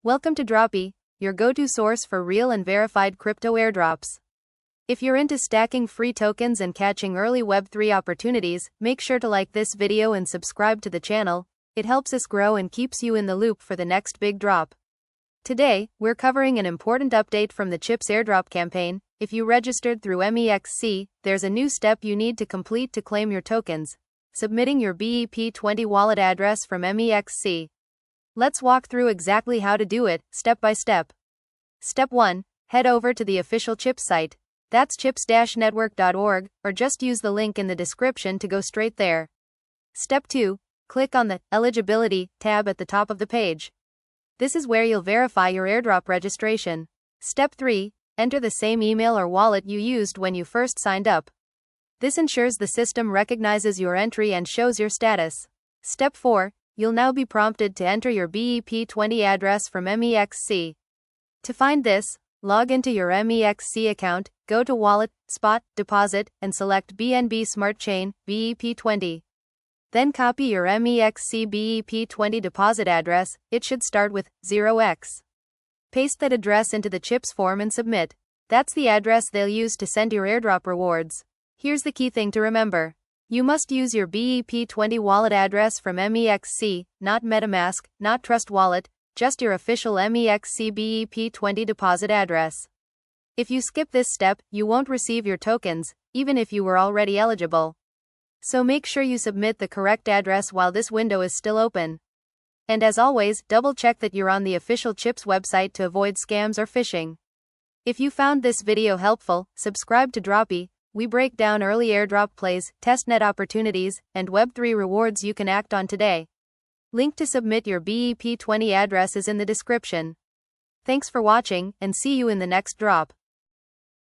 Welcome to Droppy, your go-to source for real and verified crypto airdrops. If you're into stacking free tokens and catching early Web3 opportunities, make sure to like this video and subscribe to the channel. It helps us grow and keeps you in the loop for the next big drop. Today, we're covering an important update from the CHIPS airdrop campaign. If you registered through MEXC, there's a new step you need to complete to claim your tokens: submitting your BEP20 wallet address from MEXC. Let's walk through exactly how to do it, step by step. Step 1. Head over to the official CHIPS site. That's chips-network.org, or just use the link in the description to go straight there. Step 2. Click on the Eligibility tab at the top of the page. This is where you'll verify your airdrop registration. Step 3. Enter the same email or wallet you used when you first signed up. This ensures the system recognizes your entry and shows your status. Step 4. You'll now be prompted to enter your BEP20 address from MEXC. To find this, log into your MEXC account, go to Wallet, Spot, Deposit, and select BNB Smart Chain, BEP20. Then copy your MEXC BEP20 deposit address. It should start with 0x. Paste that address into the CHIPS form and submit. That's the address they'll use to send your airdrop rewards. Here's the key thing to remember. You must use your BEP20 wallet address from MEXC, not Metamask, not Trust Wallet, just your official MEXC BEP20 deposit address. If you skip this step, you won't receive your tokens, even if you were already eligible. So make sure you submit the correct address while this window is still open. And as always, double check that you're on the official CHIPS website to avoid scams or phishing. If you found this video helpful, subscribe to Droppy. We break down early airdrop plays, testnet opportunities, and Web3 rewards you can act on today. Link to submit your BEP20 address is in the description. Thanks for watching, and see you in the next drop.